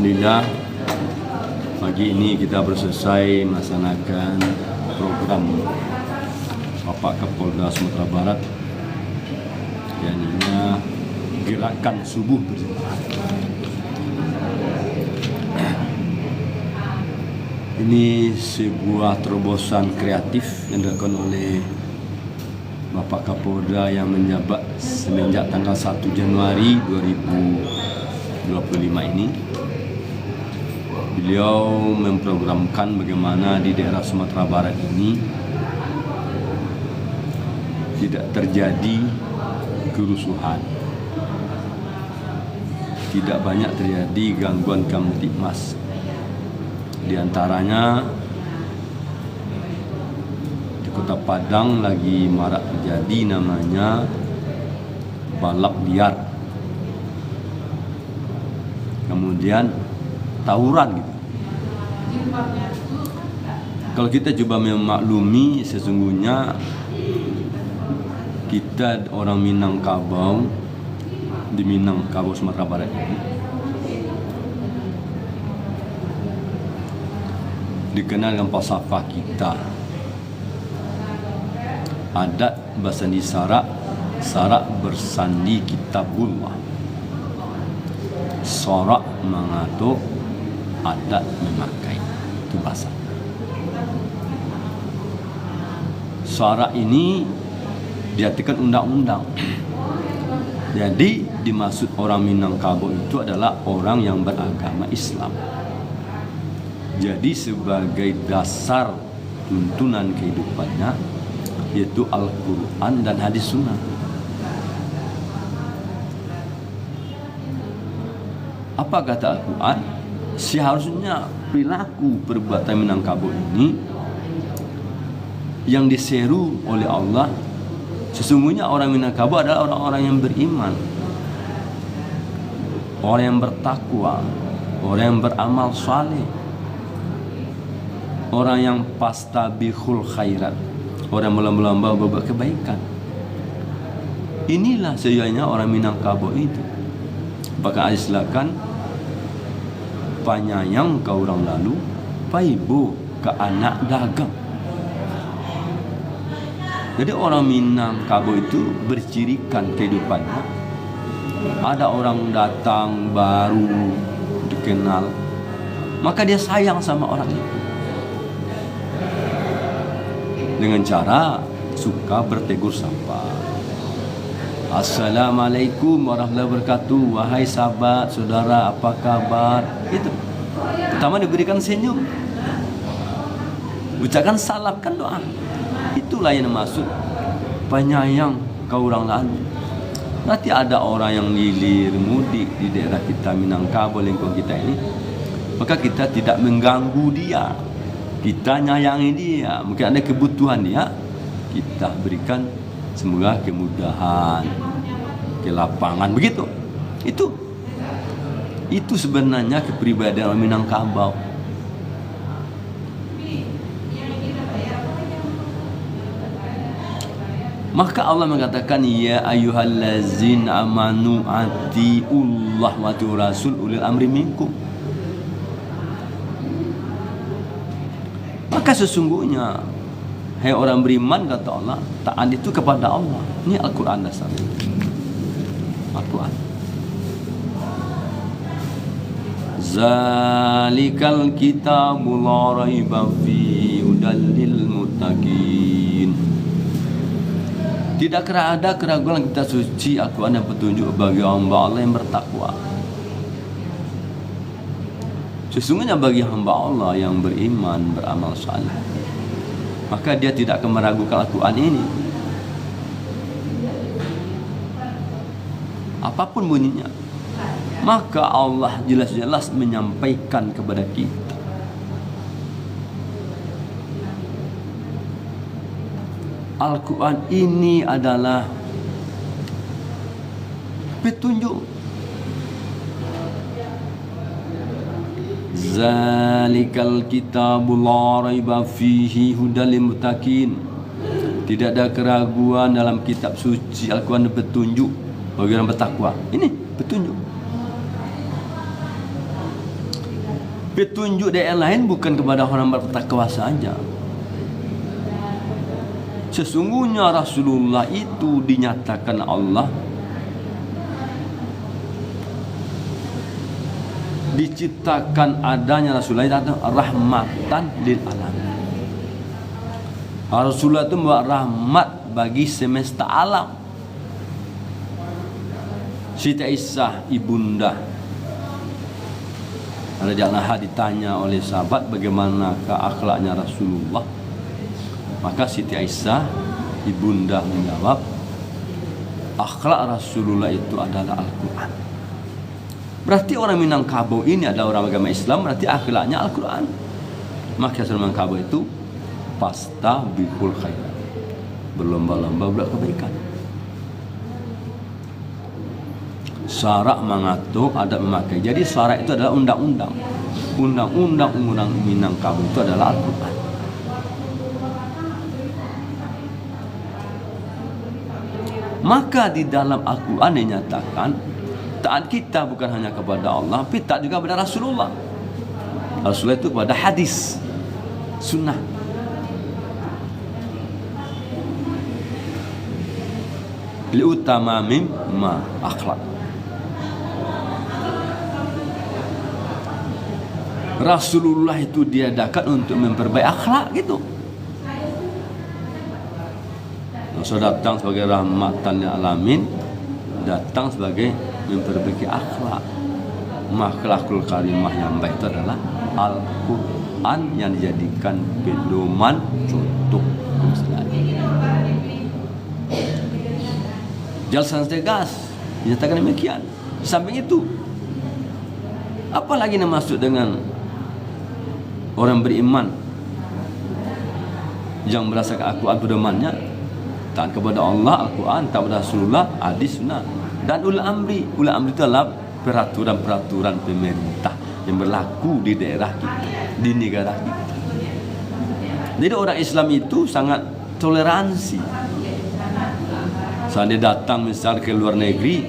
Alhamdulillah, pagi ini kita selesai melaksanakan program Bapak Kapolda Sumatera Barat, yakni gerakan subuh bersama. Ini sebuah terobosan kreatif yang dilakukan oleh Bapak Kapolda yang menjabat semenjak tanggal 1 Januari 2025 ini. Beliau memprogramkan bagaimana di daerah Sumatera Barat ini tidak terjadi kerusuhan, tidak banyak terjadi gangguan kamtibmas. Di antaranya di Kota Padang lagi marak terjadi namanya balap liar, kemudian tawuran gitu. Kalau kita coba memaklumi, sesungguhnya kita orang Minangkabau di Minangkabau Sumatera Barat ini dikenal dengan falsafah kita, adat bersandi sarak, sarak bersandi kitabullah, sorak mengatur, adat memakai. Itu bahasa. Sorak ini diartikan undang-undang. Jadi dimaksud orang Minangkabau itu adalah orang yang beragama Islam. Jadi sebagai dasar tuntunan kehidupannya yaitu Al-Quran dan hadis sunnah. Apa kata Al-Quran? Seharusnya perilaku perbuatan Minangkabau ini yang diseru oleh Allah. Sesungguhnya orang Minangkabau adalah orang-orang yang beriman, orang yang bertakwa, orang yang beramal saleh, orang yang pastabihul khairat, orang yang berlomba-lomba berbuat kebaikan. Inilah sejatinya orang Minangkabau itu. Bahkan silakan panyayang ke orang lalu, paibu ke anak dagang. Jadi orang Minangkabau itu bercirikan kehidupannya. Ada orang datang baru dikenal, maka dia sayang sama orang itu dengan cara suka bertegur sapa. Assalamualaikum warahmatullahi wabarakatuh. Wahai sahabat, saudara, apa kabar? Itu pertama diberikan senyum, ucapkan salam, kan doa. Itulah yang dimaksud penyayang ke orang lalu. Nanti ada orang yang lilir mudik di daerah kita Minangkabau, lingkungan kita ini, maka kita tidak mengganggu dia, kita nyayangi dia. Mungkin ada kebutuhan dia, kita berikan semoga kemudahan, kelapangan, begitu. Itu sebenarnya kepribadian orang Minangkabau. Maka Allah mengatakan, ya ayyuhallazina amanu atiullah wa atiur rasul ulil amri minkum. Maka sesungguhnya, hai orang beriman, kata Allah, taat itu kepada Allah. Ini Al-Quran dasarnya. Al-Quran. Zalikal kitabu la raiba fihi hudal lil muttaqin. Tidak ada keraguan kita suci Al-Quran yang petunjuk bagi hamba Allah yang bertakwa. Sesungguhnya bagi hamba Allah yang beriman, beramal saleh, maka dia tidak akan meragukan Al-Quran ini. Apapun bunyinya, maka Allah jelas-jelas menyampaikan kepada kita. Al-Quran ini adalah petunjuk. Zalikal kitabu la raiba fihi hudal lil muttaqin. Tidak ada keraguan dalam kitab suci Al-Quran, petunjuk bagi orang bertakwa. Ini petunjuk. Petunjuk dari yang lain bukan kepada orang bertakwa saja. Sesungguhnya Rasulullah itu dinyatakan Allah diciptakan adanya Rasulullah itu rahmatan lil alamin. Rasulullah itu membawa rahmat bagi semesta alam. Siti Aisyah ibunda radhiyallahu anha ditanya oleh sahabat bagaimanakah akhlaknya Rasulullah, maka Siti Aisyah ibunda menjawab, akhlak Rasulullah itu adalah Al-Quran. Berarti orang Minangkabau ini adalah orang agama Islam, berarti akhlaknya Al-Quran. Maka orang Minangkabau itu pasta bikul khair, berlomba-lomba buat kebaikan. Syarak mengatur, adat memakai. Jadi syarak itu adalah undang-undang. Undang-undang Minangkabau itu adalah Al-Quran. Maka di dalam Al-Quran dinyatakan taat kita bukan hanya kepada Allah, tapi taat juga kepada Rasulullah. Rasulullah itu kepada hadis, sunnah. Liutama mimma akhlak. Rasulullah itu diadakan untuk memperbaiki akhlak gitu. Rasul datang sebagai rahmatan lil alamin, datang sebagai memperbaiki akhlak. Akhlakul karimah yang baik itu adalah Al-Quran yang dijadikan pedoman contoh kemisalan. Jalsan tegas dinyatakan demikian. Di samping itu, apa lagi yang masuk dengan orang beriman yang berdasarkan Al-Quran pedomannya? Taat kepada Allah, Al-Quran, taat kepada Rasulullah, hadis, sunnah. Dan ulul amri itu adalah peraturan-peraturan pemerintah yang berlaku di daerah kita, di negara kita. Jadi orang Islam itu sangat toleransi. Saat dia datang misal ke luar negeri,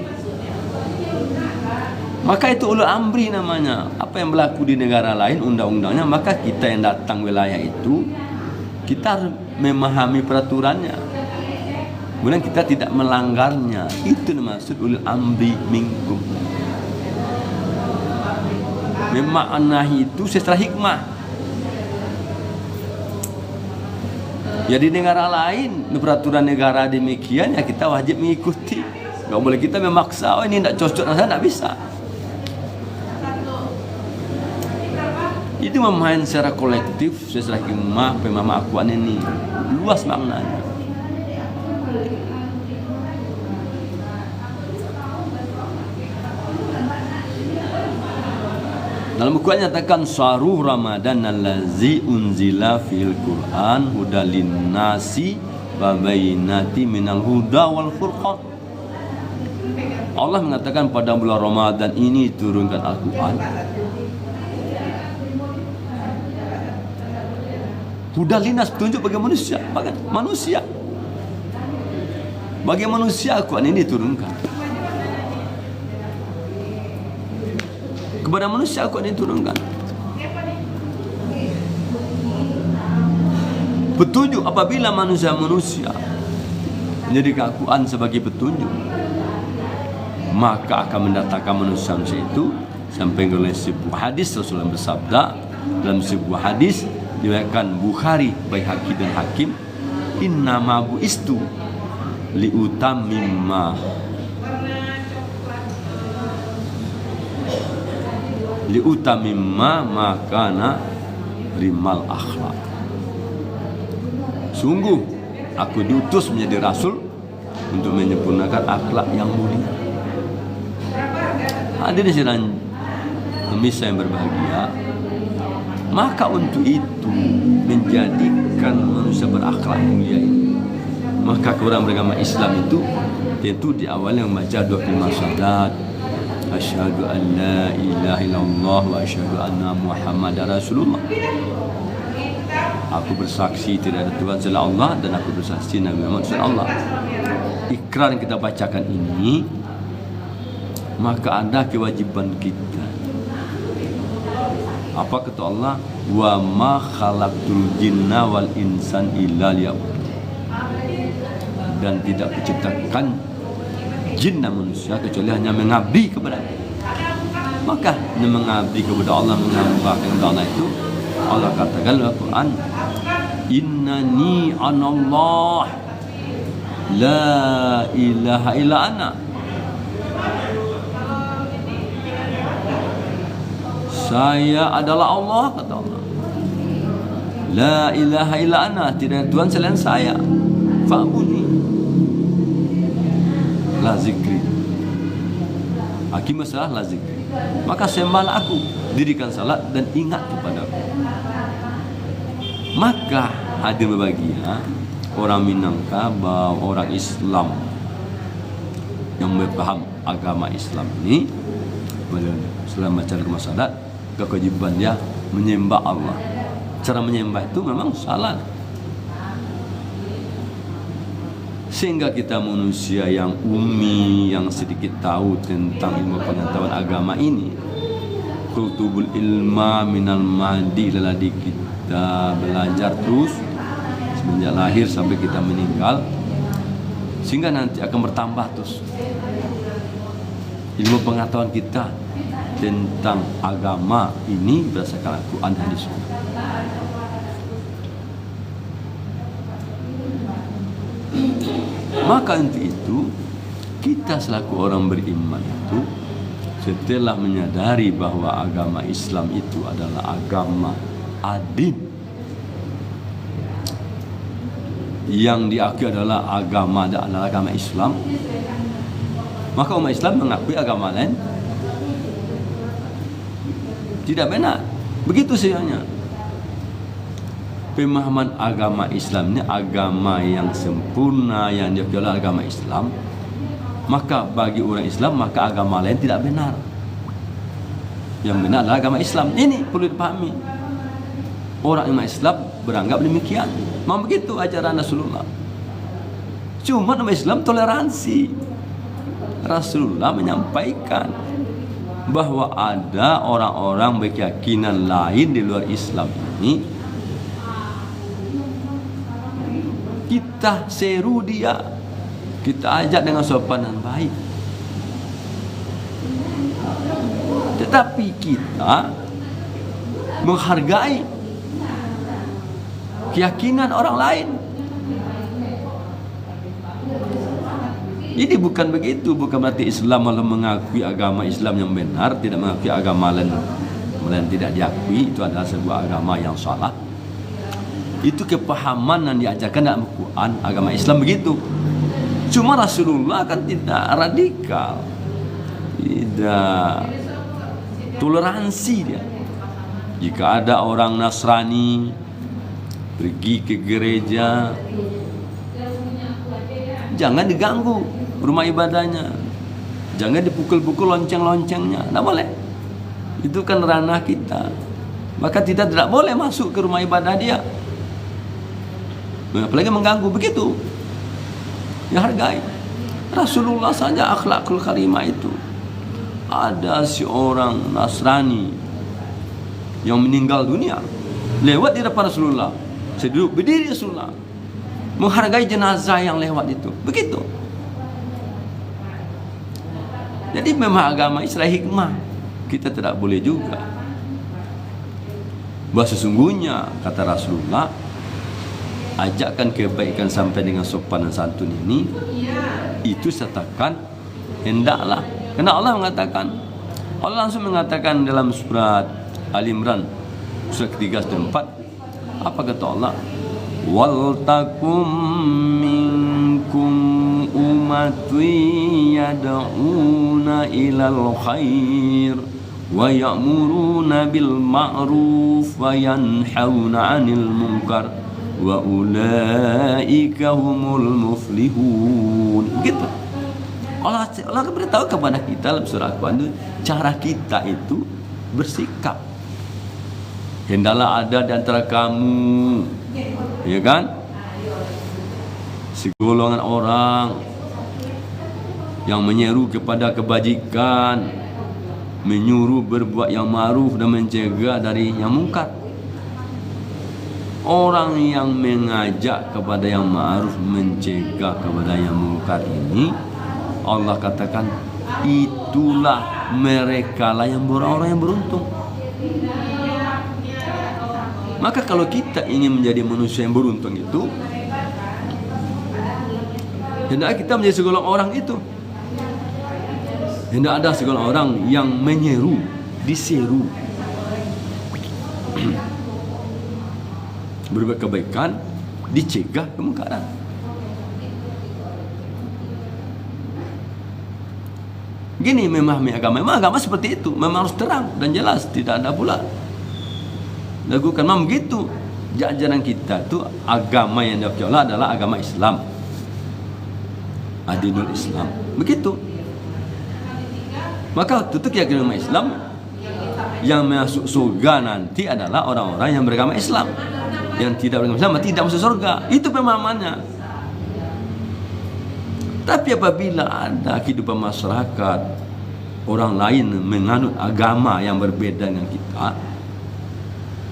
maka itu ulul amri namanya. Apa yang berlaku di negara lain, undang-undangnya, maka kita yang datang wilayah itu, kita harus memahami peraturannya. Kemudian kita tidak melanggarnya. Itu maksud ulul amri minkum. Memaknahi itu secara hikmah. Ya di negara lain, peraturan negara demikian, ya kita wajib mengikuti. Gak boleh kita memaksa, oh ini tidak cocok, saya tidak bisa. Itu memahami secara kolektif, secara hikmah, pemahaman Al-Quran ini luas maknanya. Dalam buku nyatakan syahrul Ramadan allazi unzila fil Quran hudalin nasi wa bayyinati minal huda wal furqan. Allah mengatakan pada bulan Ramadan ini turunkan Al-Quran. Hudalin nas, petunjuk bagi manusia, Bagi manusia Al-Quran ini turunkan. Kepada manusia Al-Quran diturunkan. Petunjuk apabila manusia menjadikan Al-Quran sebagai petunjuk, maka akan mendatangkan manusia itu sampai oleh sebuah hadis. Rasulullah bersabda dalam sebuah hadis diriwayatkan Bukhari, Baihaqi dan Hakim, innama bu'istu liutammima makana rimal akhlak. Sungguh aku diutus menjadi rasul untuk menyempurnakan akhlak yang mulia. Hadirin sekalian pemirsa yang berbahagia, maka untuk itu menjadikan manusia berakhlak mulia ini, maka orang beragama Islam itu tentu diawali membaca dua kalimat syahadat, asyhadu an la ilaha illallah wa asyhadu anna muhammadar rasulullah. Aku bersaksi tidak ada Tuhan selain Allah dan aku bersaksi Nabi Muhammad selain Allah. Ikrar yang kita bacakan ini, maka ada kewajiban kita Apa kata Allah? Wa ma khalaqtul jinna wal insan illa liya'budun. Dan tidak kuciptakan jin dan manusia kecuali hanya mengabdi kepada Allah. Maka mengabdi kepada Allah, menghambakan kepada Allah itu Allah katakan dalam Al-Quran, innani anallah la ilaha illa ana. Saya adalah Allah, kata Allah. La ilaha illa ana, tidak ada Tuhan selain saya. Fa'budni. La zikri. Hakim masalah la zikri. Maka sembahlah aku, dirikan salat dan ingat kepadaku. Maka hadir berbahagia orang Minangkabau, orang Islam yang berpaham agama Islam ini, selama cara rumah salat, kewajiban dia menyembah Allah. Cara menyembah itu memang salat. Sehingga kita manusia yang ummi, yang sedikit tahu tentang ilmu pengetahuan agama ini, kutubul ilma minal madi, laladi kita belajar terus semenjak lahir sampai kita meninggal, sehingga nanti akan bertambah terus ilmu pengetahuan kita tentang agama ini berdasarkan Al-Quran dan Hadis. Maka untuk itu kita selaku orang beriman itu, setelah menyadari bahwa agama Islam itu adalah agama adil, yang diakui adalah agama Islam, maka umat Islam mengakui agama lain tidak benar. Begitu sebenarnya. Pemahaman agama Islam ini agama yang sempurna, yang diakui oleh agama Islam. Maka bagi orang Islam, maka agama lain tidak benar. Yang benar adalah agama Islam. Ini perlu dipahami. Orang Islam beranggap demikian. Memang begitu ajaran Rasulullah. Cuma umat Islam toleransi. Rasulullah menyampaikan bahwa ada orang-orang berkeyakinan lain di luar Islam ini, kita seru dia, kita ajak dengan sopan dan baik. Tetapi kita menghargai keyakinan orang lain. Ini bukan begitu, bukan berarti Islam malah mengakui agama Islam yang benar, tidak mengakui agama lain kemudian tidak diakui, itu adalah sebuah agama yang salah. Itu kepahaman yang diajarkan dalam Al-Quran, agama Islam begitu. Cuma Rasulullah kan tidak radikal, tidak toleransi dia. Jika ada orang Nasrani pergi ke gereja, jangan diganggu rumah ibadahnya, jangan dipukul-pukul lonceng-loncengnya, tidak boleh. Itu kan ranah kita. Maka kita tidak boleh masuk ke rumah ibadah dia, apalagi mengganggu. Begitu ya, hargai. Rasulullah saja akhlakul karimah itu. Ada seorang Nasrani yang meninggal dunia, lewat di depan Rasulullah, saya duduk berdiri Rasulullah, menghargai jenazah yang lewat itu. Begitu. Jadi memang agama Islam hikmah. Kita tidak boleh juga bahwa sesungguhnya kata Rasulullah, ajakkan kebaikan sampai dengan sopan dan santun ini, itu sertakan hendaklah. Karena Allah mengatakan, Allah langsung mengatakan dalam surat Al-Imran surat ketiga dan 4, apa kata Allah? Wal takum minkum ummatun yad'una ilal khair wa ya'muruna bil ma'ruf wa yanhauna 'anil munkar wa ulaika humul muflihun. Gitu. Allah beritahu kepada kita dalam surah Al-Quran, cara kita itu bersikap. Hendaklah ada di antara kamu, ya kan, segolongan orang yang menyeru kepada kebajikan, menyuruh berbuat yang ma'ruf dan mencegah dari yang mungkar. Orang yang mengajak kepada yang ma'ruf, mencegah kepada yang mungkar ini, Allah katakan itulah mereka lah yang orang-orang yang beruntung. Maka kalau kita ingin menjadi manusia yang beruntung itu, hendaknya kita menjadi segolongan orang itu. Hendak ada segala orang yang menyeru, diseru berbuat kebaikan, dicegah kemungkaran. Gini memahami agama. Memang agama seperti itu, memang harus terang dan jelas, tidak ada pula lakukan. Memang begitu ajaran kita itu. Agama yang dipercaya adalah agama Islam, adinul Islam, begitu. Maka itu keyakinan Islam, yang masuk surga nanti adalah orang-orang yang beragama Islam. Yang tidak beragama Islam tidak masuk surga. Itu pemahamannya. Tapi apabila ada kehidupan masyarakat, orang lain menganut agama yang berbeda dengan kita,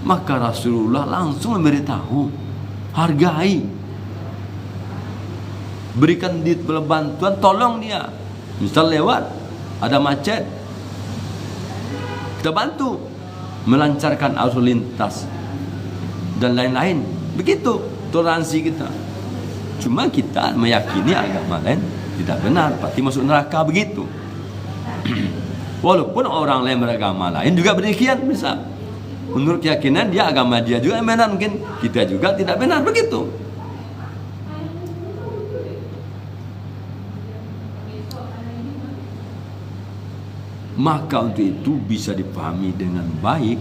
maka Rasulullah langsung memberitahu, hargai, berikan bantuan, tolong dia. Misal lewat ada macet, kita bantu melancarkan arus lintas dan lain-lain. Begitu toleransi kita. Cuma kita meyakini agama lain tidak benar, pasti masuk neraka, begitu. Walaupun orang lain beragama lain juga demikian, bisa menurut keyakinan dia, agama dia juga benar, mungkin kita juga tidak benar, begitu. Maka untuk itu bisa dipahami dengan baik.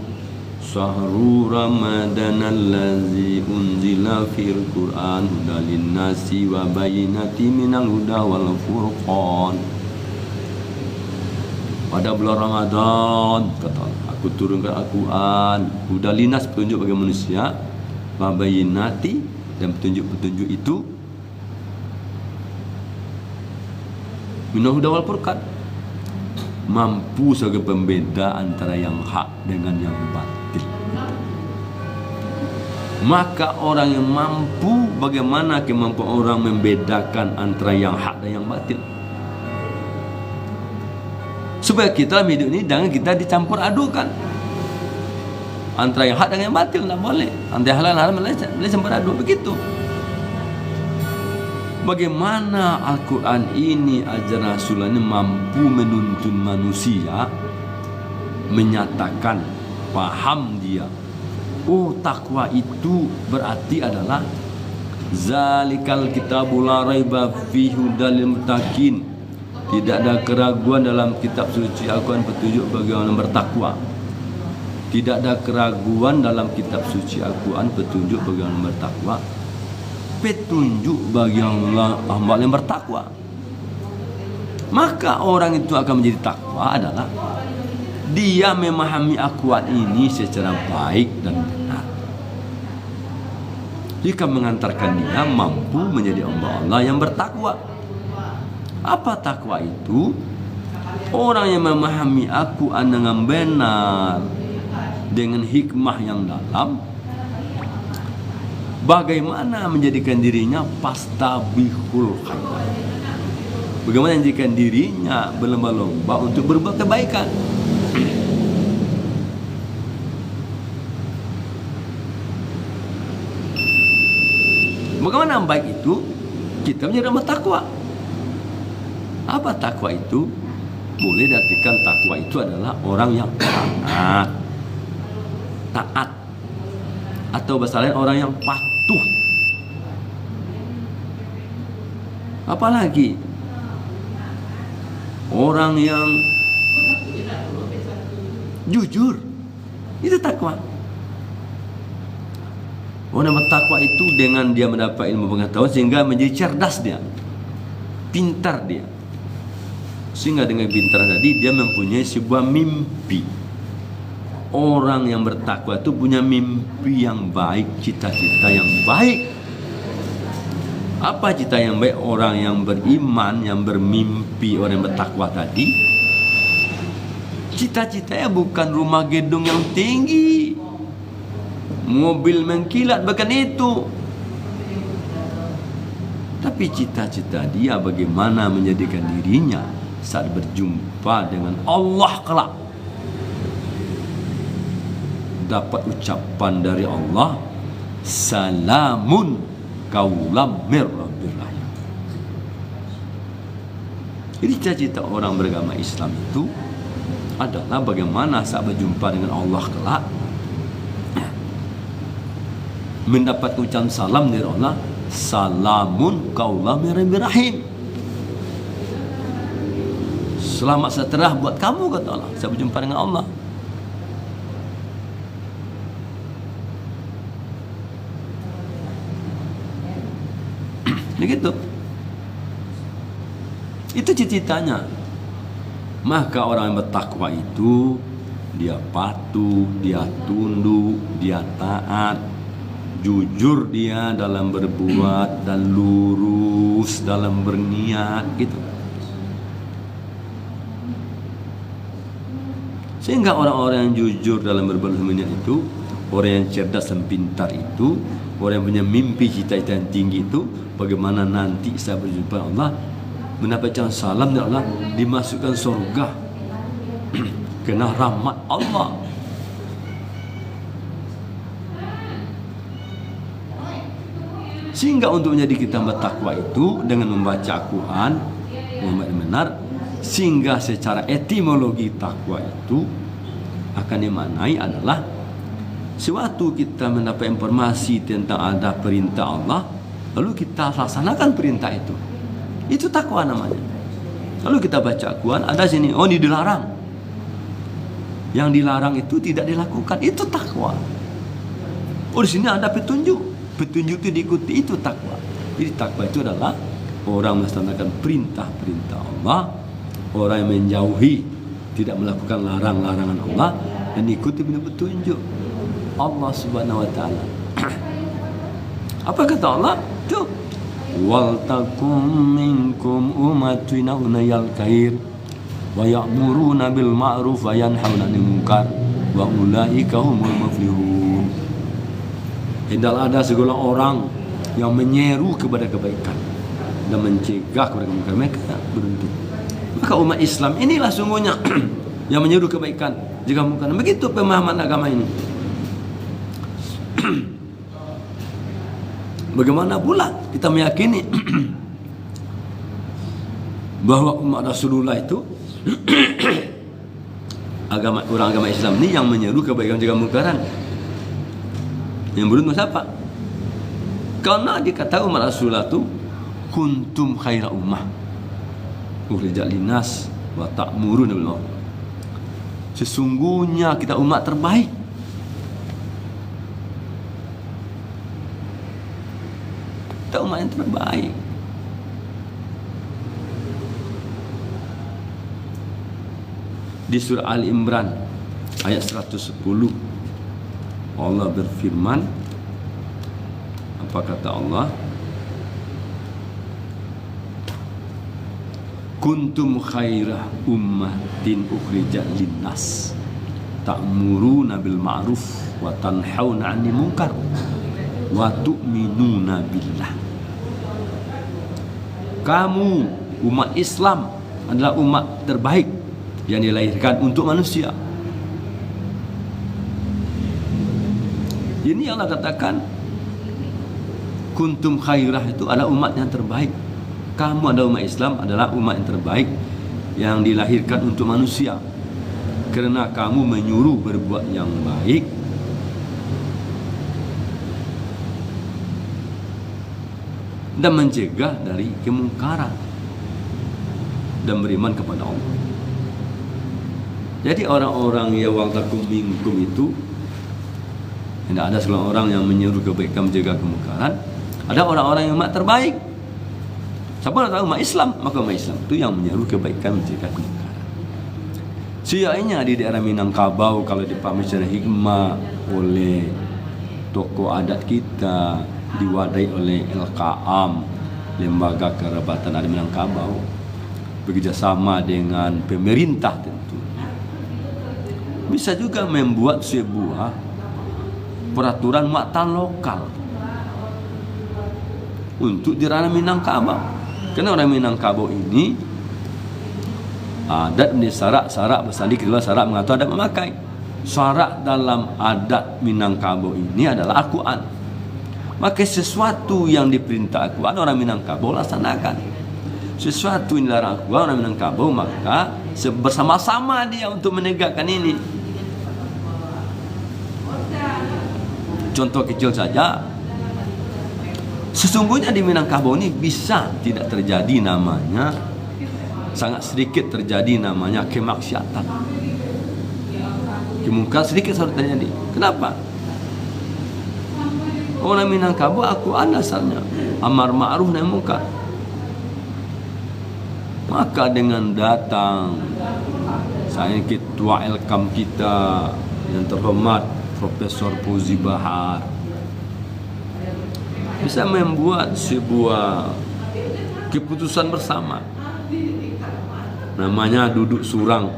Sahru Ramadan allazi unzila fil Qur'an hudalin nasi wa bayyinati minal huda wal furqan. Pada bulan Ramadan, kata aku turunkan Al-Quran, hudalinas, petunjuk bagi manusia, wa bayyinati, dan petunjuk-petunjuk itu minal huda wal furqan, mampu sebagai pembeda antara yang hak dengan yang batil. Maka orang yang mampu, bagaimana kemampuan orang membedakan antara yang hak dan yang batil? Supaya kita dalam hidup ini jangan kita dicampur adukan antara yang hak dengan yang batil, tidak boleh. Antara halal dan haram boleh campur aduk, begitu. Bagaimana Al-Quran ini, ajaran Rasulullah ini mampu menuntun manusia, menyatakan, paham dia, oh takwa itu berarti adalah zalikal kitabul la raiba fihi hudal lil muttaqin. Tidak ada keraguan dalam kitab suci Al-Quran, petunjuk bagi orang yang bertakwa. Tidak ada keraguan dalam kitab suci Al-Quran, petunjuk bagi orang yang bertakwa. Petunjuk bagi hamba yang bertakwa. Maka orang itu akan menjadi takwa adalah dia memahami Al-Quran ini secara baik dan benar. Jika mengantarkan dia mampu menjadi hamba Allah yang bertakwa. Apa takwa itu? Orang yang memahami Al-Quran dengan benar, dengan hikmah yang dalam, bagaimana menjadikan dirinya pastabihul khairat, bagaimana menjadikan dirinya berlomba-lomba untuk berbuat kebaikan. Bagaimana baik itu? Kita menjadi hamba takwa. Apa takwa itu? Boleh diartikan takwa itu adalah orang yang taat, atau bahasa lain orang yang patuh. Apalagi orang yang jujur, itu takwa. Orang yang bertakwa itu dengan dia mendapat ilmu pengetahuan sehingga menjadi cerdas dia, pintar dia. Sehingga dengan pintar tadi dia mempunyai sebuah mimpi. Orang yang bertakwa itu punya mimpi yang baik, cita-cita yang baik. Apa cita yang baik orang yang beriman, yang bermimpi, orang yang bertakwa tadi? Cita-citanya bukan rumah gedung yang tinggi, mobil mengkilat, bukan itu. Tapi cita-cita dia bagaimana menjadikan dirinya saat berjumpa dengan Allah kelak dapat ucapan dari Allah, salamun qaulam mir rabbir rahim. Jadi cita-cita orang beragama Islam itu adalah bagaimana saat berjumpa dengan Allah kelak mendapat ucapan salam dari Allah, salamun qaulam mir rabbir rahim. Selamat sejahtera buat kamu, kata Allah, saat berjumpa dengan Allah. Begitu. Itu cita-citanya. Maka orang yang bertakwa itu dia patuh, dia tunduk, dia taat, jujur dia dalam berbuat dan lurus dalam berniat, gitu. Sehingga orang-orang yang jujur dalam berbuat dan berniat itu, orang yang cerdas dan pintar itu, orang yang punya mimpi cita-cita yang tinggi itu, bagaimana nanti saya berjumpa Allah, mendapatkan salam dari Allah, dimasukkan surga kena rahmat Allah. Sehingga untuk menjadi kita bertakwa itu dengan membaca Al-Quran yang benar, sehingga secara etimologi takwa itu akan dimaknai adalah sewaktu kita mendapat informasi tentang ada perintah Allah, lalu kita laksanakan perintah itu takwa namanya. Lalu kita baca Al-Quran, ada sini, oh ini dilarang, yang dilarang itu tidak dilakukan, itu takwa. Oh di sini ada petunjuk itu diikuti, itu takwa. Jadi takwa itu adalah orang melaksanakan perintah-perintah Allah, orang yang menjauhi, tidak melakukan larangan-larangan Allah, dan ikuti petunjuk Allah Subhanahu wa taala. Apa kata Allah? Tuh, wal takum minkum ummatun ya'nal khair wa ya'muruna bil ma'ruf wa yanhauna 'anil munkar wa ulaika humul muflihun. Hendaklah ada segala orang yang menyeru kepada kebaikan dan mencegah kepada kemungkaran, mereka beruntung. Maka umat Islam inilah sungguhnya yang menyeru kebaikan, jika kemungkaran. Begitu pemahaman agama ini. Bagaimana pula kita meyakini bahwa umat Rasulullah itu orang agama Islam ini yang menyeru kebaikan jika kemungkaran. Yang beruntung siapa? Karena dikatakan umat Rasulullah itu kuntum khaira ummah ukhrijat linnas wa ta'muruna bil ma'ruf. Sesungguhnya kita umat terbaik. Kita umat yang terbaik. Di surah Al Imran ayat 110 Allah berfirman, apa kata Allah? Kuntum khairah ummatin ukhrijat linnas ta'muruna bil ma'ruf wa tanhauna 'anil munkar wa tu'minuna billah. Kamu umat Islam adalah umat terbaik yang dilahirkan untuk manusia. Ini Allah katakan kuntum khairah, itu adalah umat yang terbaik. Kamu adalah umat Islam, adalah umat yang terbaik yang dilahirkan untuk manusia, karena kamu menyuruh berbuat yang baik dan mencegah dari kemungkaran dan beriman kepada Allah. Jadi orang-orang yang wal takum minkum itu tidak ada segala orang yang menyuruh kebaikan, menjaga kemungkaran. Ada orang-orang yang umat terbaik. Siapa yang tahu umat Islam? Maka umat Islam itu yang menyuruh kebaikan, menjaga kemungkaran. Sianya di daerah Minangkabau, kalau dipahami secara hikmah oleh tokoh adat kita, diwadai oleh LKAM, Lembaga Kerabatan Adat Minangkabau, bekerjasama dengan pemerintah tentu, bisa juga membuat sebuah peraturan muatan lokal untuk di ranah Minangkabau. Karena orang Minangkabau ini adat menjadi syarak bersandi kedua syarak mengatur adat memakai. Syarak dalam adat Minangkabau ini adalah akuan. Maka sesuatu yang diperintah akuan orang Minangkabau laksanakan. Sesuatu yang dilarang akuan orang Minangkabau maka bersama-sama dia untuk menegakkan ini. Contoh kecil saja, sesungguhnya di Minangkabau ini bisa tidak terjadi namanya, sangat sedikit terjadi namanya kemaksiatan. Kemungkinan sedikit saja terjadi. Kenapa? Orang Minangkabau akuan asalnya amar ma'ruf nahi munkar. Maka dengan datang saya ketua Elkam kita yang terhormat Profesor Fauzi Bahar bisa membuat sebuah keputusan bersama, namanya duduk surang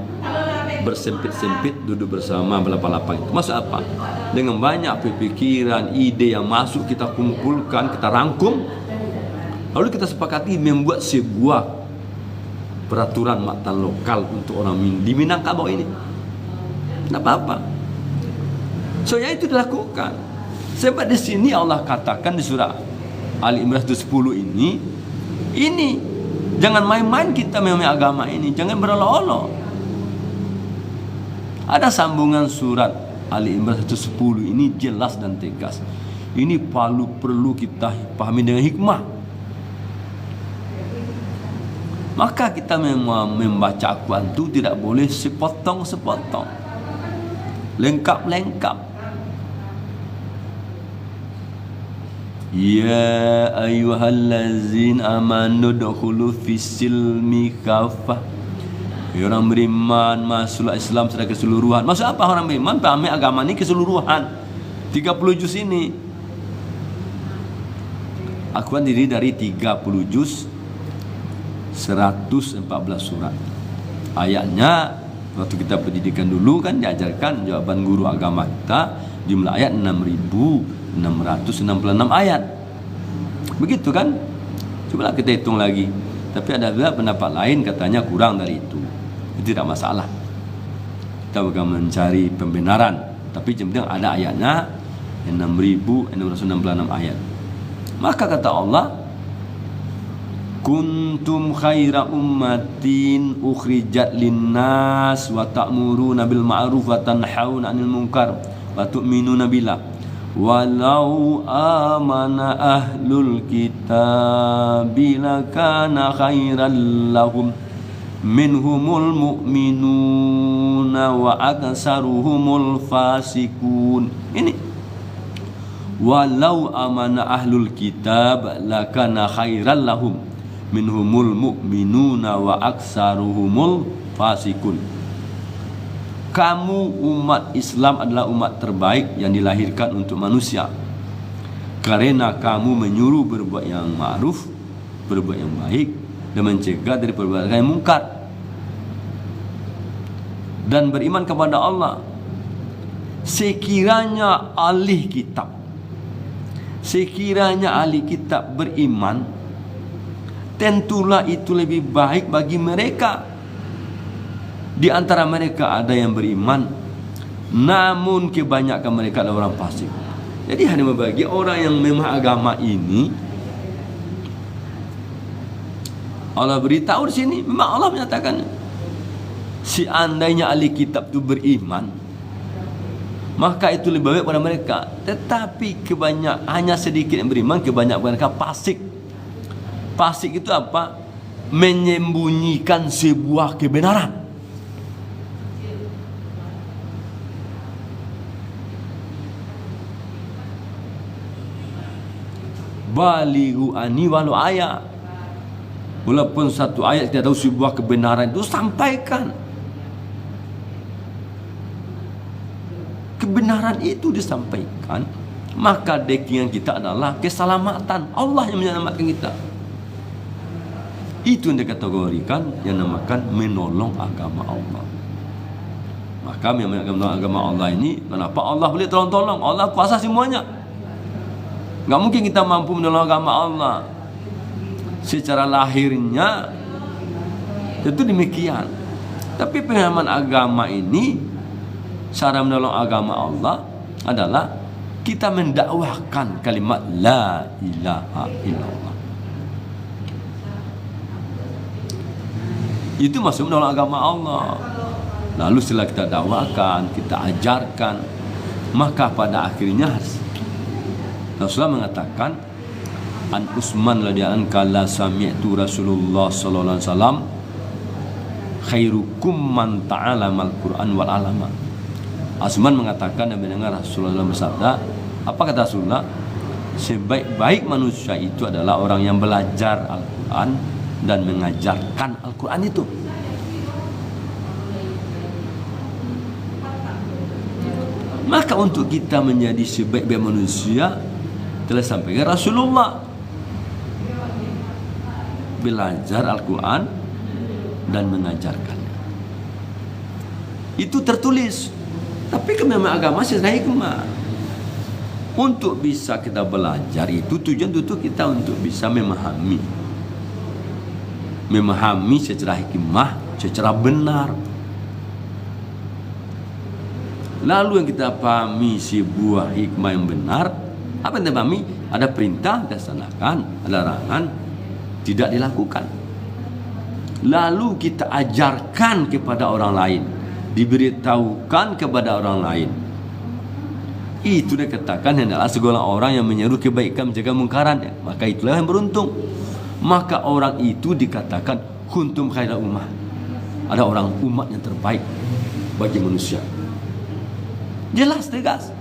bersempit-sempit, duduk bersama berlapang-lapang. Itu maksud apa? Dengan banyak pemikiran, ide yang masuk kita kumpulkan, kita rangkum, lalu kita sepakati membuat sebuah peraturan muatan lokal untuk orang di Minangkabau ini. Tidak apa-apa. Soalnya itu dilakukan. Sebab di sini Allah katakan di surah Ali Imran 10 ini jangan main-main kita memang agama ini, jangan berolok-olok. Ada sambungan surat Ali Imran 10 ini jelas dan tegas. Ini perlu kita pahami dengan hikmah. Maka kita memang membaca Al-Quran itu tidak boleh sepotong-sepotong, lengkap-lengkap. Ya ayyuhallazina amanu dukhulu fis-silmi kafah. Orang beriman masuklah Islam secara keseluruhan. Maksud apa orang beriman? Pahami agama ini keseluruhan. 30 juz ini. Al-Quran diri dari 30 juz, 114 surat. Ayatnya waktu kita pendidikan dulu kan diajarkan jawaban guru agama kita, jumlah ayat 6.666 ayat. Begitu kan? Coba kita hitung lagi. Tapi ada juga pendapat lain katanya kurang dari itu. Itu tidak masalah. Kita bukan mencari pembenaran, tapi yang penting ada ayatnya 6.666 ayat. Maka kata Allah, kuntum khaira ummatin ukhrijat linnas wa ta'muruna bil ma'ruf wa tanhauna 'anil munkar wa tu'minuna billah walau amana ahlul kitabi lakana khairan lahum minhumul mu'minuna wa aksaruhumul fasikun. Ini walau amana ahlul kitab lakana khairan lahum minhumul mu'minuna wa aksaruhumul fasikun. Kamu umat Islam adalah umat terbaik yang dilahirkan untuk manusia, karena kamu menyuruh berbuat yang ma'ruf, berbuat yang baik, dan mencegah dari perbuatan yang mungkar, dan beriman kepada Allah. Sekiranya ahli kitab beriman, tentulah itu lebih baik bagi mereka. Di antara mereka ada yang beriman, namun kebanyakan mereka adalah orang fasik. Jadi hanya bagi orang yang memang agama ini Allah beritahu di sini, memang Allah menyatakan, seandainya ahli kitab itu beriman, maka itu lebih baik pada mereka. Tetapi hanya sedikit yang beriman, kebanyakan mereka fasik. Fasik itu apa? Menyembunyikan sebuah kebenaran. Balighu ani walau ayat. Walaupun satu ayat tidak tahu sebuah kebenaran itu, sampaikan. Kebenaran itu disampaikan, maka dekingan kita adalah keselamatan. Allah yang menyelamatkan kita. Itu yang dikategorikan yang namakan menolong agama Allah. Maka memang agama Allah ini, kenapa Allah boleh tolong? Allah kuasa semuanya. Nggak mungkin kita mampu menolong agama Allah secara lahirnya, tentu demikian. Tapi pemahaman agama ini, cara menolong agama Allah adalah kita mendakwahkan kalimat la ilaha illallah. Itu masuk menolong agama Allah. Lalu setelah kita dakwakan, kita ajarkan, maka pada akhirnya Rasulullah mengatakan, An Utsman radhiyallahu anhu kala sami'tu Rasulullah sallallahu alaihi wasallam khairukum man ta'allama al-Qur'an wal 'allama. Utsman mengatakan dan mendengar Rasulullah bersabda, apa kata Rasulullah? Sebaik-baik manusia itu adalah orang yang belajar Al-Qur'an dan mengajarkan Al-Qur'an itu. Maka untuk kita menjadi sebaik-baik manusia, telah sampaikan Rasulullah, belajar Al-Quran dan mengajarkan. Itu tertulis. Tapi memang agama secara hikmah. Untuk bisa kita belajar itu tujuan kita untuk bisa memahami secara hikmah, secara benar. Lalu yang kita pahami sebuah hikmah yang benar, apa yang kita pahami? Ada perintah dilaksanakan, ada larangan tidak dilakukan. Lalu kita ajarkan kepada orang lain, diberitahukan kepada orang lain. Itu dikatakan adalah segala orang yang menyeru kebaikan, menjaga mungkaran, maka itulah yang beruntung. Maka orang itu dikatakan kuntum khairal ummah. Ada orang umat yang terbaik bagi manusia. Jelas tegas.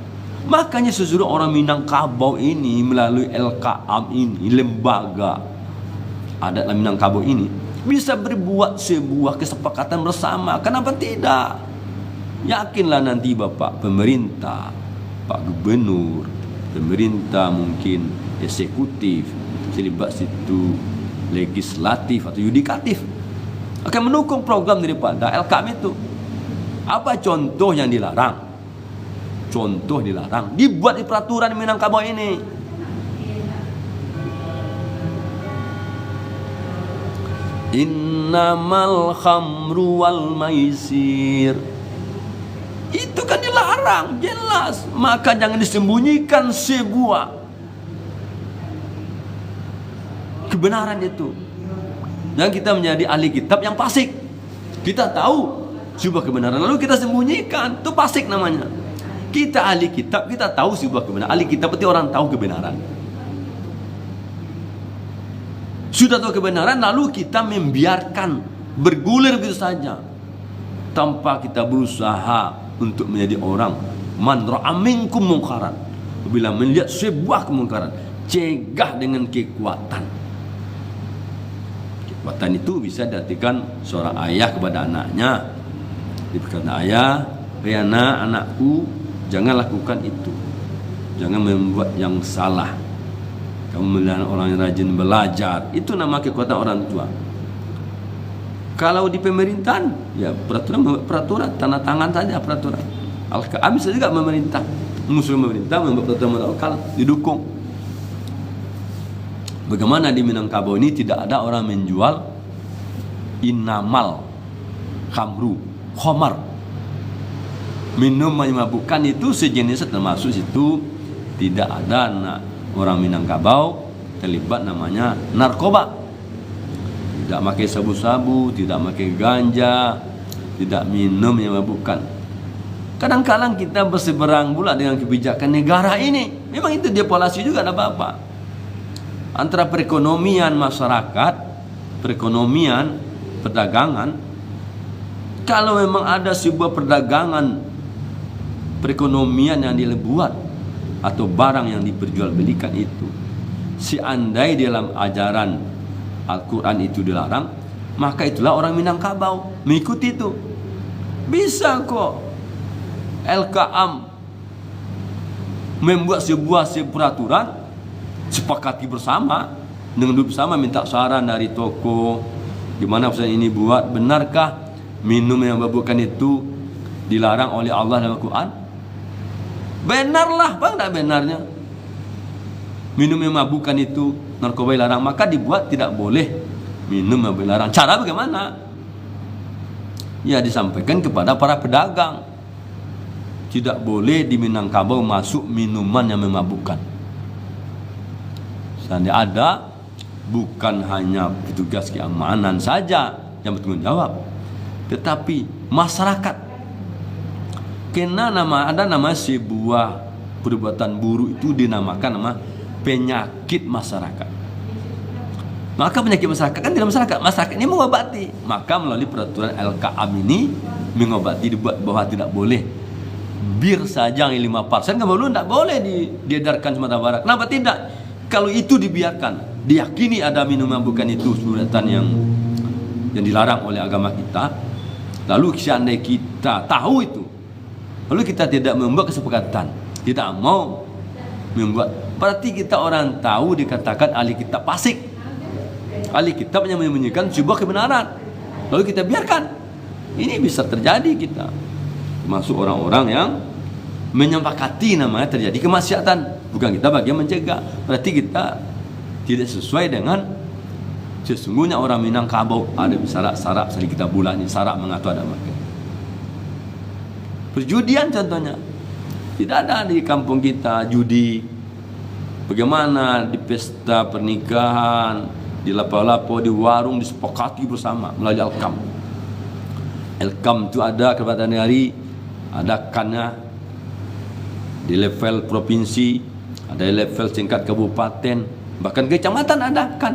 Makanya seluruh orang Minangkabau ini melalui LKAM ini, lembaga adat Minangkabau ini, bisa berbuat sebuah kesepakatan bersama. Kenapa tidak? Yakinlah nanti Bapak pemerintah, Pak Gubernur, pemerintah mungkin eksekutif, terlibat situ legislatif atau yudikatif, akan mendukung program daripada LKAM itu. Apa contoh yang dilarang? Contoh dilarang, dibuat di peraturan Minangkabau ini. Innamal khamru wal maisir. Itu kan dilarang, jelas. Maka jangan disembunyikan sebuah kebenaran itu. Dan kita menjadi ahli kitab yang fasik. Kita tahu sebuah kebenaran, lalu kita sembunyikan, itu fasik namanya. Kita ahli kitab, kita tahu sebuah kebenaran. Ahli kitab berarti orang tahu kebenaran. Sudah tahu kebenaran, lalu kita membiarkan bergulir begitu saja, tanpa kita berusaha untuk menjadi orang man ra'a minkum mungkaran. Bila melihat sebuah kemungkaran, cegah dengan kekuatan. Kekuatan itu bisa diartikan seorang ayah kepada anaknya. Dikatakan ayah, "Hei anakku, jangan lakukan itu. Jangan membuat yang salah. Kamu melihat orang yang rajin belajar." Itu nama kekuatan orang tua. Kalau di pemerintahan, ya peraturan, tanda tangan saja peraturan. Al-Qa'am bisa juga memerintah, mengusul pemerintah membuat peraturan lokal, didukung. Bagaimana di Minangkabau ini tidak ada orang menjual inamal, khamru, khamar, minum memabukkan itu sejenis, termasuk situ tidak ada orang Minangkabau terlibat namanya narkoba. Tidak pakai sabu-sabu, tidak pakai ganja, tidak minum yang memabukkan. Kadang-kadang kita berseberang pula dengan kebijakan negara ini. Memang itu depolasi juga, ada apa-apa. Antara perekonomian masyarakat, perekonomian, perdagangan. Kalau memang ada sebuah perdagangan perekonomian yang dibuat atau barang yang diperjualbelikan itu, seandainya dalam ajaran Al-Quran itu dilarang, maka itulah orang Minangkabau mengikuti itu. Bisa kok LKAM membuat sebuah peraturan, sepakati bersama, dengan duduk bersama, minta saran dari toko, gimana pesan ini buat, benarkah minum yang memabukkan itu dilarang oleh Allah dalam Al-Quran? Benarlah, bang, tak benarnya. Minum yang mabukkan itu, narkoba dilarang, maka dibuat tidak boleh minum yang dilarang. Cara bagaimana? Ya, disampaikan kepada para pedagang. Tidak boleh di Minangkabau masuk minuman yang memabukkan. Seandainya ada, bukan hanya petugas keamanan saja yang bertanggung jawab, tetapi masyarakat. Kena ada nama sebuah perbuatan buruk itu dinamakan nama penyakit masyarakat. Maka penyakit masyarakat kan tidak masyarakat ini mengobati. Maka melalui peraturan LKAM ini mengobati, dibuat bahwa tidak boleh bir saja yang 5% kan belum, tidak boleh diedarkan Sumatera Barat. Kenapa tidak? Kalau itu dibiarkan, diyakini ada minuman bukan itu perbuatan yang dilarang oleh agama kita, lalu seandainya kita tahu itu, lalu kita tidak membuat kesepakatan, tidak mau membuat, berarti kita orang tahu dikatakan ahli kitab fasik. Ahli kitab yang menyembunyikan sebuah kebenaran, lalu kita biarkan. Ini bisa terjadi kita, termasuk orang-orang yang menyepakati namanya terjadi kemaksiatan. Bukan kita bagian mencegah, berarti kita tidak sesuai dengan sesungguhnya orang Minangkabau. Ada syarat-syarat sering kita bulani, syarat mengatur ada makan. Perjudian contohnya, tidak ada di kampung kita judi. Bagaimana di pesta pernikahan, di lapo-lapo, di warung disepakati bersama melalui Elkam. Elkam itu ada kepada hari, ada kannya di level provinsi, ada level tingkat kabupaten, bahkan kecamatan ada kan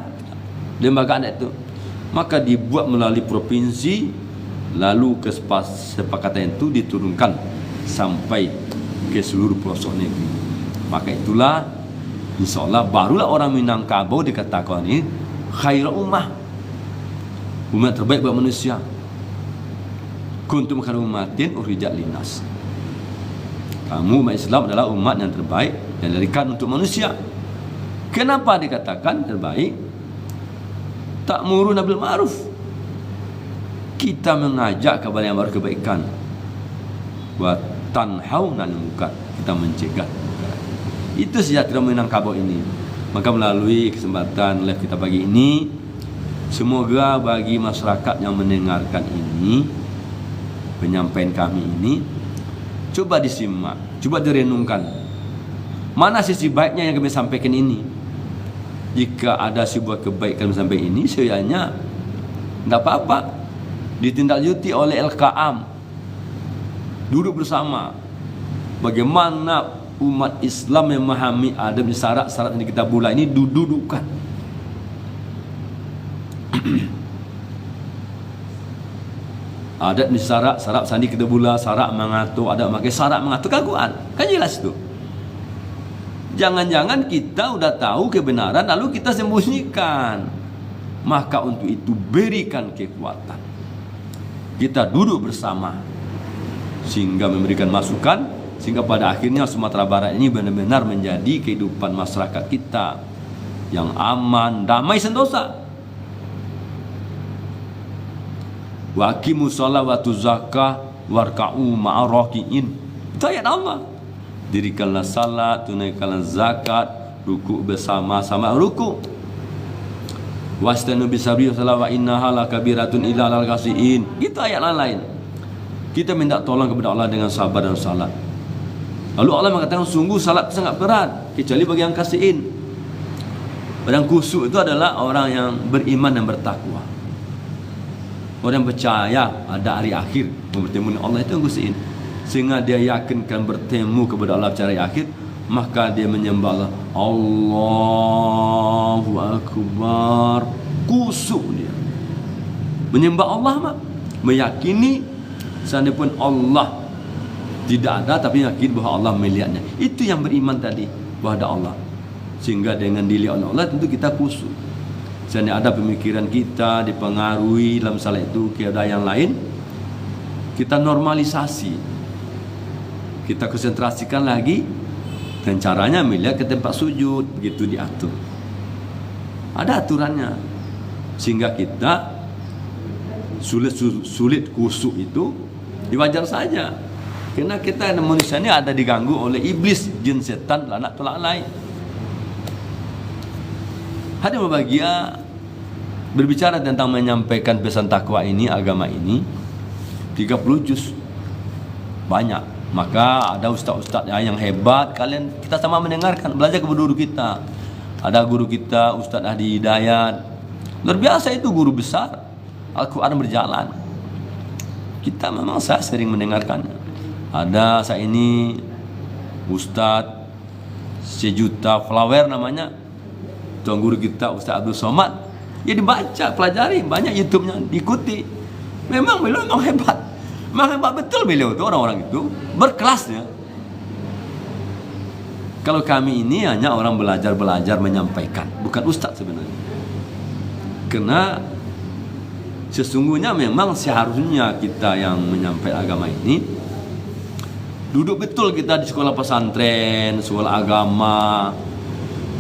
lembaga ada itu. Maka dibuat melalui provinsi, lalu kesepakatan itu diturunkan sampai ke seluruh pelosok negeri. Maka itulah insyaallah barulah orang Minangkabau dikatakan ini khairul ummah, umat terbaik buat manusia. Kuntum khairu ummatin ukhrijat linnas. Kamu umat Islam adalah umat yang terbaik yang diberikan untuk manusia. Kenapa dikatakan terbaik? Ta'muruna bil ma'ruf. Kita mengajak kepada yang baru kebaikan. Wa tanhauna 'anil munkar. Kita mencegah. Itu sejahtera Minangkabau ini. Maka melalui kesempatan live kita pagi ini, semoga bagi masyarakat yang mendengarkan ini, penyampaian kami ini, coba disimak, coba direnungkan. Mana sisi baiknya yang kami sampaikan ini? Jika ada sebuah kebaikan sampai ini, sayangnya tidak apa-apa, ditindaklanjuti oleh LKAM. Duduk bersama, bagaimana umat Islam memahami adab syarat-syarat yang kita bulan ini dudukkan. Adat ni syarat sandi kita bula, syarat mengatur, ada pakai syarat mengatur Al-Quran. Kan jelas tu. Jangan-jangan kita udah tahu kebenaran lalu kita sembunyikan. Maka untuk itu berikan kekuatan. Kita duduk bersama sehingga memberikan masukan, sehingga pada akhirnya Sumatera Barat ini benar-benar menjadi kehidupan masyarakat kita yang aman, damai, sentosa. Wa aqimus shalah wa tuz zakah warka'u ma'ar raki'in. Itu ayat Allah. Dirikanlah salat, tunaikanlah zakat, ruku bersama-sama ruku. Wastanu bisabri wa innaha lakabiratun illa lal khashiin. Itu ayat lain. Kita minta tolong kepada Allah dengan sabar dan salat. Lalu Allah mengatakan sungguh salat sangat berat kecuali bagi yang khashiin. Orang khusyuk itu adalah orang yang beriman dan bertakwa. Orang percaya ada hari akhir, bertemu dengan Allah, itu yang khusyin. Sehingga dia yakinkan bertemu kepada Allah secara akhir, maka dia menyembah Allah. Allahu Akbar. Khusyuk dia menyembah Allah, meyakini seandainya pun Allah tidak ada, tapi yakin bahwa Allah melihatnya. Itu yang beriman tadi, bahwa ada Allah. Sehingga dengan dilihat oleh Allah tentu kita khusyuk. Seandainya ada pemikiran kita dipengaruhi dalam salah itu keadaan yang lain, kita normalisasi, kita konsentrasikan lagi, dan caranya melihat ke tempat sujud, begitu diatur. Ada aturannya, sehingga kita sulit khusyuk itu Wajar saja. Karena kita manusia ini ada diganggu oleh iblis, jin, setan, lanak tolak lain. Hadirin berbahagia, berbicara tentang menyampaikan pesan takwa ini, agama ini, 30 juz. Banyak. Maka ada ustaz-ustaz yang hebat, kita sama mendengarkan, belajar kepada guru kita. Ada guru kita, Ustaz Hadi Hidayat. Luar biasa itu, guru besar. Al-Quran berjalan. Kita memang saya sering mendengarkannya. Ada saya ini Ustadz Sejuta Flower namanya, tuan guru kita Ustadz Abdul Somad. Ya dibaca, pelajari, banyak YouTube-nya, diikuti. Memang beliau memang hebat. Memang hebat betul beliau itu, orang-orang itu berkelasnya. Kalau kami ini hanya orang belajar menyampaikan, bukan ustadz sebenarnya. Karena sesungguhnya memang seharusnya kita yang menyampaikan agama ini duduk betul kita di sekolah pesantren, sekolah agama,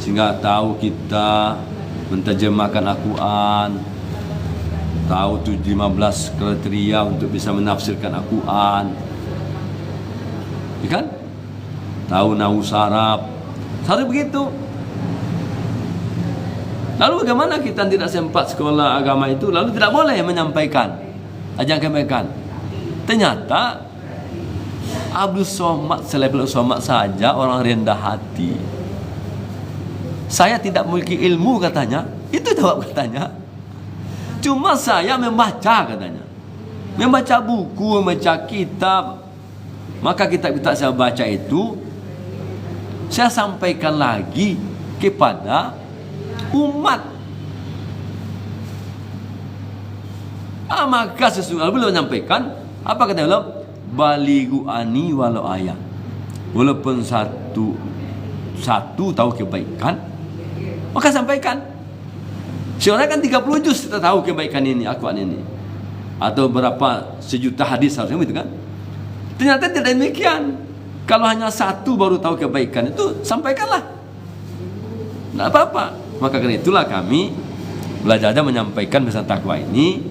sehingga tahu kita menterjemahkan Al-Quran, tahu 15 kriteria untuk bisa menafsirkan Al-Quran, ya kan? Tahu nahwu saraf, harus begitu. Lalu bagaimana kita tidak sempat sekolah agama itu, lalu tidak boleh menyampaikan ajaran kebaikan? Ternyata Abdul Somad, selevel Somad saja orang rendah hati. Saya tidak memiliki ilmu katanya, itu jawab katanya. Cuma saya membaca katanya, membaca buku, membaca kitab. Maka kitab-kitab saya baca itu saya sampaikan lagi kepada umat. Maka sesungguhnya beliau menyampaikan, apa kata beliau? Balighu ani walau ayat. Walaupun satu tahu kebaikan, maka sampaikan. Seorang kan 30 juz kita tahu kebaikan ini, Al-Quran ini, atau berapa sejuta hadis harusnya begitu kan? Ternyata tidak demikian. Kalau hanya satu baru tahu kebaikan itu, sampaikanlah, tidak apa-apa. Maka karena itulah kami belajar menyampaikan pesan takwa ini.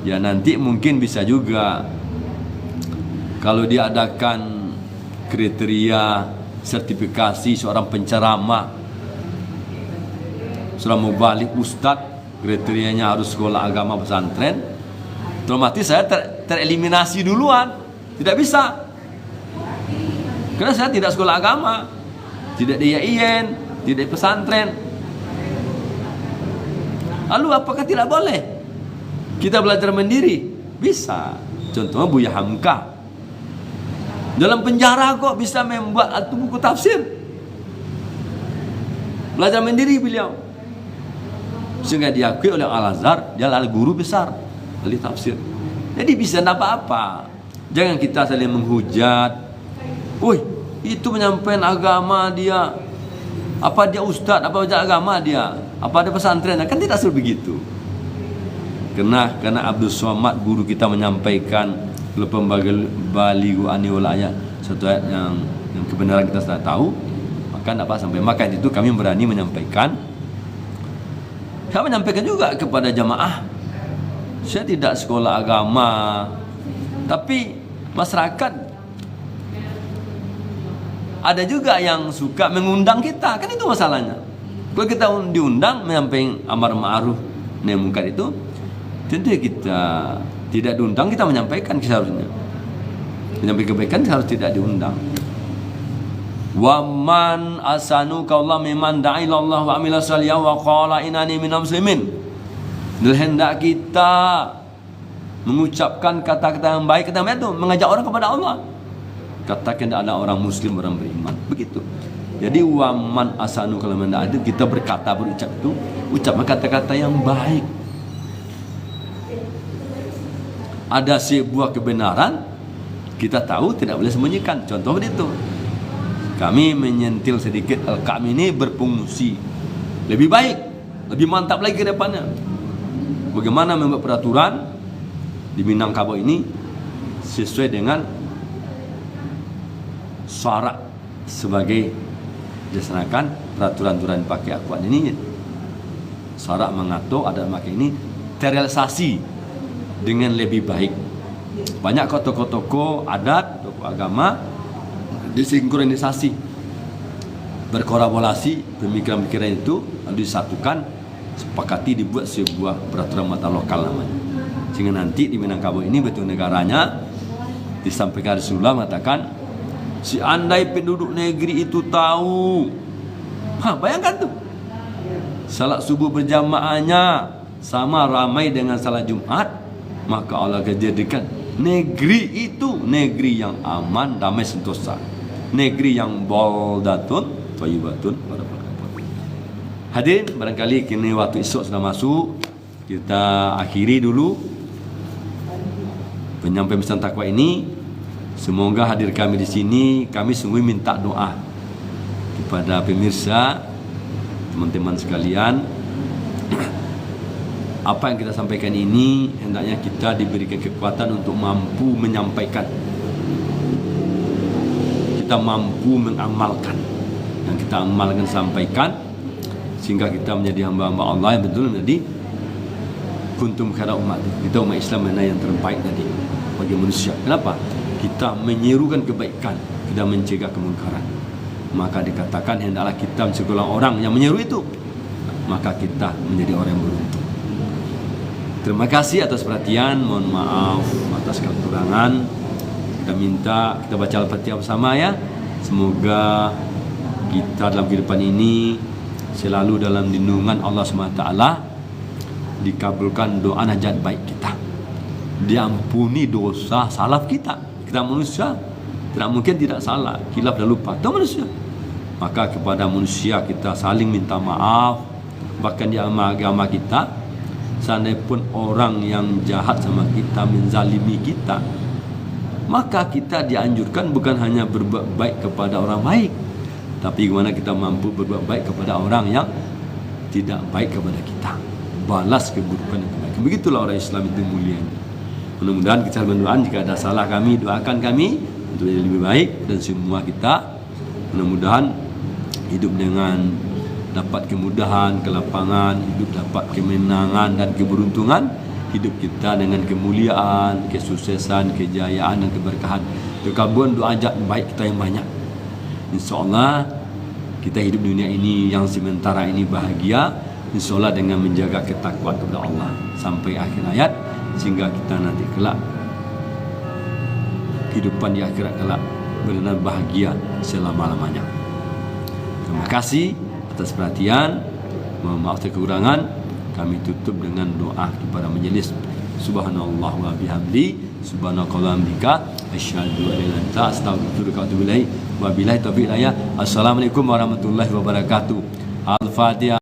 Ya nanti mungkin bisa juga kalau diadakan kriteria sertifikasi seorang penceramah, seorang mubalik ustadz, kriterianya harus sekolah agama pesantren, otomatis saya tereliminasi duluan. Tidak bisa, karena saya tidak sekolah agama, tidak di IAIN, tidak di pesantren. Lalu apakah tidak boleh kita belajar mandiri? Bisa. Contohnya Buya Hamka, dalam penjara kok bisa membuat buku tafsir. Belajar mandiri beliau, sehingga diakui oleh Al-Azhar, dia adalah guru besar ahli tafsir. Jadi bisa, tidak apa-apa. Jangan kita saling menghujat. Woi, itu menyampaikan agama dia. Apa dia ustaz, apa dia agama dia, apa dia pesantren? Kan tidak seperti begitu. Karena Abdul Somad guru kita menyampaikan balighu ani wal ayat, satu ayat yang kebenaran kita sudah tahu, maka tidak apa sampai. Maka itu kami berani menyampaikan. Saya menyampaikan juga kepada jamaah, saya tidak sekolah agama, tapi masyarakat ada juga yang suka mengundang kita, kan itu masalahnya. Kalau kita diundang menyampaikan amar ma'ruf nahi munkar itu, tentu kita tidak diundang, kita menyampaikan seharusnya. Menyampaikan kebaikan harus tidak diundang. Wa man asanu qaula mimman da'a ila Allah wa amila salihan wa qala innani minal muslimin. Hendak kita mengucapkan kata-kata yang baik, kata itu mengajak orang kepada Allah. Katakan ada orang muslim, orang beriman, begitu. Jadi waman asanu, kalau mendak itu kita berkata, berucap itu, ucapkan kata-kata yang baik. Ada sebuah kebenaran, kita tahu tidak boleh sembunyikan. Contoh begitu. Kami menyentil sedikit, kami ini berfungsi lebih baik, lebih mantap lagi ke depannya. Bagaimana membuat peraturan di Minangkabau ini sesuai dengan syarat sebagai dilaksanakan peraturan-peraturan pakai Al-Quran ini. Syarat mengatur ada pakai ini terrealisasi dengan lebih baik. banyak tokoh-tokoh adat, tokoh agama disinkronisasi, berkolaborasi, pemikiran-pemikiran itu lalu disatukan, sepakati dibuat sebuah peraturan mata lokal namanya. Sehingga nanti di Minangkabau ini betul negaranya disampaikan Rasulullah mengatakan, si andai penduduk negeri itu tahu, bayangkan tuh, salat subuh berjamaahnya sama ramai dengan salat Jumat, maka Allah akan jadikan negeri itu negeri yang aman, damai, sentosa, negeri yang baldatun thayyibatun. Hadirin, barangkali kini waktu esok sudah masuk, kita akhiri dulu penyampaian pesan takwa ini. Semoga hadir kami di sini, kami sungguh minta doa kepada pemirsa, teman-teman sekalian. Apa yang kita sampaikan ini hendaknya kita diberikan kekuatan untuk mampu menyampaikan, kita mampu mengamalkan, yang kita amalkan sampaikan, sehingga kita menjadi hamba-hamba Allah yang betul menjadi kuntum khairu umat. Kita umat Islam yang terbaik tadi bagi manusia. Kenapa? Kita menyerukan kebaikan, kita mencegah kemungkaran. Maka dikatakan hendaklah kita mencegah orang yang menyeru itu, maka kita menjadi orang yang beruntung. Terima kasih atas perhatian, mohon maaf atas kekurangan. Kita minta kita baca Al-Fatihah bersama ya. Semoga kita dalam kehidupan ini selalu dalam lindungan Allah SWT, dikabulkan doa najat baik kita, diampuni dosa salaf kita. Kita manusia, tidak mungkin tidak salah, khilaf dan lupa, itu manusia. Maka kepada manusia kita saling minta maaf. Bahkan di agama kita, seandainya pun orang yang jahat sama kita, menzalimi kita, maka kita dianjurkan bukan hanya berbuat baik kepada orang baik, tapi bagaimana kita mampu berbuat baik kepada orang yang tidak baik kepada kita, balas keburukan yang baik. Begitulah orang Islam itu mulia. Mudah-mudahan kita berdoa, jika ada salah kami, doakan kami untuk jadi lebih baik, dan semua kita mudah-mudahan hidup dengan dapat kemudahan, kelapangan, hidup dapat kemenangan dan keberuntungan, hidup kita dengan kemuliaan, kesuksesan, kejayaan dan keberkahan. Kekabulan doa ajak baik kita yang banyak. InsyaAllah kita hidup dunia ini yang sementara ini bahagia, InsyaAllah dengan menjaga ketakwaan kepada Allah sampai akhir hayat, sehingga kita nanti kelak kehidupan di akhirat kelak benar-benar bahagia selama-lamanya. Terima kasih atas perhatian, mohon maaf kekurangan. Kami tutup dengan doa kepada majelis. Subhanallah wa bihamdi, subhanakallah bika, asyhadu an la ilaha illa anta, astaghfiruka wa atubu ilaik. Wabillahi taufiq hidayah. Assalamualaikum warahmatullahi wabarakatuh. Al-Fatihah.